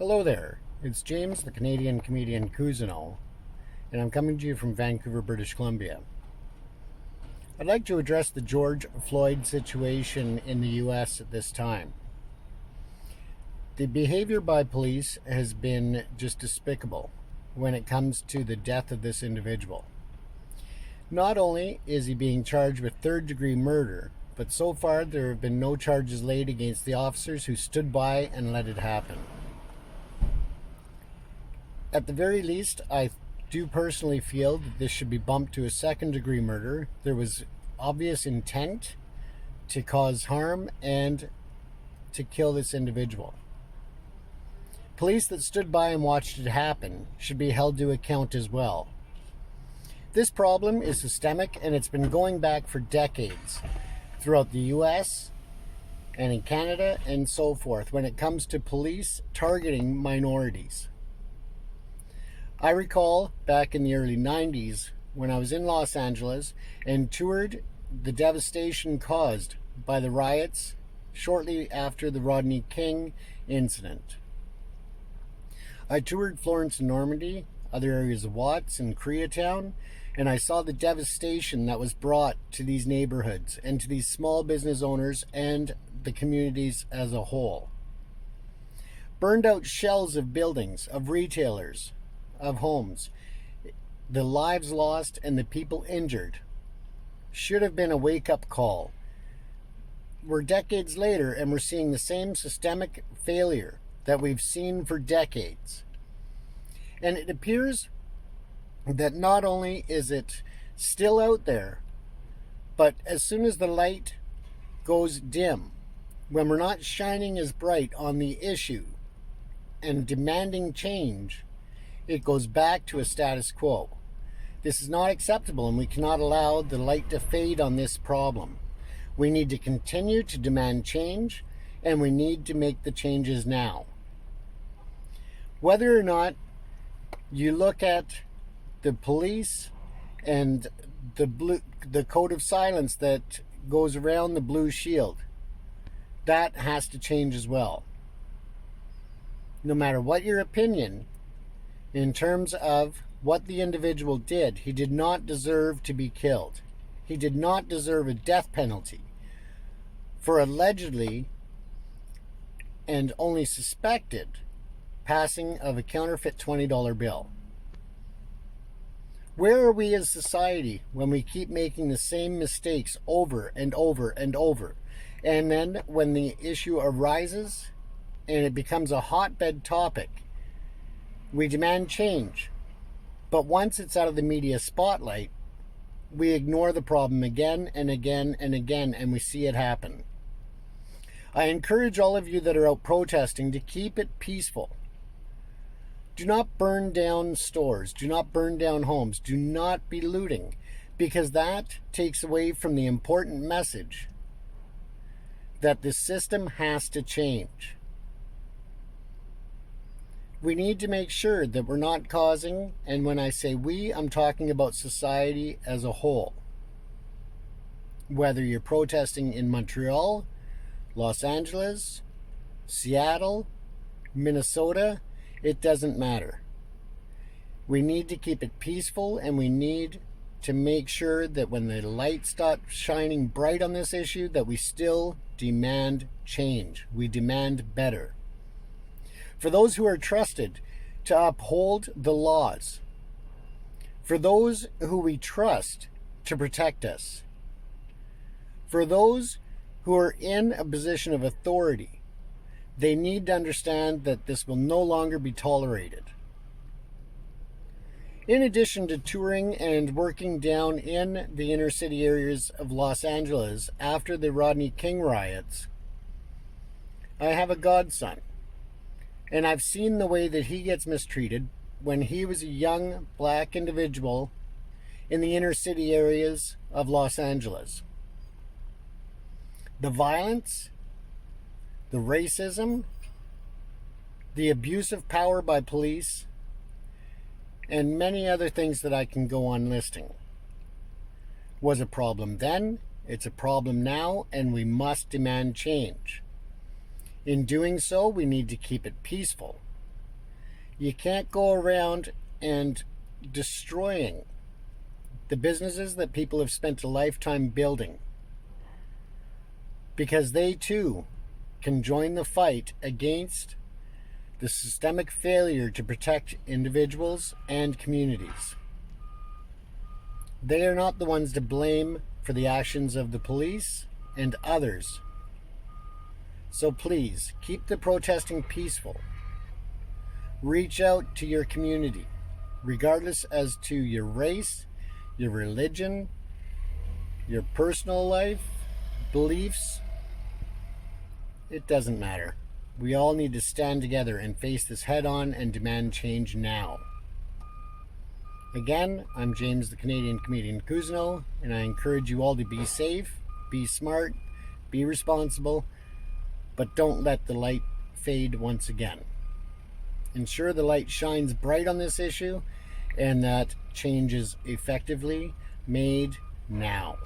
Hello there, it's James, the Canadian comedian Cousineau, and I'm coming to you from Vancouver, British Columbia. I'd like to address the George Floyd situation in the US at this time. The behavior by police has been just despicable when it comes to the death of this individual. Not only is he being charged with third-degree murder, but so far there have been no charges laid against the officers who stood by and let it happen. At the very least, I do personally feel that this should be bumped to a second-degree murder. There was obvious intent to cause harm and to kill this individual. Police that stood by and watched it happen should be held to account as well. This problem is systemic, and it's been going back for decades throughout the US and in Canada and so forth when it comes to police targeting minorities. I recall back in the early 90s when I was in Los Angeles and toured the devastation caused by the riots shortly after the Rodney King incident. I toured Florence and Normandy, other areas of Watts and Koreatown, and I saw the devastation that was brought to these neighborhoods and to these small business owners and the communities as a whole. Burned out shells of buildings, of retailers, of homes, the lives lost and the people injured should have been a wake-up call. We're decades later and we're seeing the same systemic failure that we've seen for decades. And it appears that not only is it still out there, but as soon as the light goes dim, when we're not shining as bright on the issue and demanding change, it goes back to a status quo. This is not acceptable, and we cannot allow the light to fade on this problem. We need to continue to demand change, and we need to make the changes now. Whether or not you look at the police and the code of silence that goes around the blue shield, that has to change as well. No matter what your opinion, in terms of what the individual did, he did not deserve to be killed. He did not deserve a death penalty for allegedly and only suspected passing of a counterfeit $20 bill. Where are we as society when we keep making the same mistakes over and over and over? And then when the issue arises and it becomes a hotbed topic, we demand change, but once it's out of the media spotlight, we ignore the problem again and again and again, and we see it happen. I encourage all of you that are out protesting to keep it peaceful. Do not burn down stores. Do not burn down homes. Do not be looting, because that takes away from the important message that the system has to change. We need to make sure that we're not causing, and when I say we, I'm talking about society as a whole. Whether you're protesting in Montreal, Los Angeles, Seattle, Minnesota, it doesn't matter. We need to keep it peaceful, and we need to make sure that when the light stops shining bright on this issue, that we still demand change. We demand better. For those who are trusted to uphold the laws, for those who we trust to protect us, for those who are in a position of authority, they need to understand that this will no longer be tolerated. In addition to touring and working down in the inner city areas of Los Angeles after the Rodney King riots, I have a godson. And I've seen the way that he gets mistreated when he was a young black individual in the inner city areas of Los Angeles. The violence, the racism, the abuse of power by police, and many other things that I can go on listing was a problem then, it's a problem now, and we must demand change. In doing so, we need to keep it peaceful. You can't go around and destroying the businesses that people have spent a lifetime building, because they too can join the fight against the systemic failure to protect individuals and communities. They are not the ones to blame for the actions of the police and others. So please, keep the protesting peaceful. Reach out to your community, regardless as to your race, your religion, your personal life, beliefs. It doesn't matter. We all need to stand together and face this head on and demand change now. Again, I'm James the Canadian Comedian Cousineau, and I encourage you all to be safe, be smart, be responsible, but don't let the light fade once again. Ensure the light shines bright on this issue and that change is effectively made now.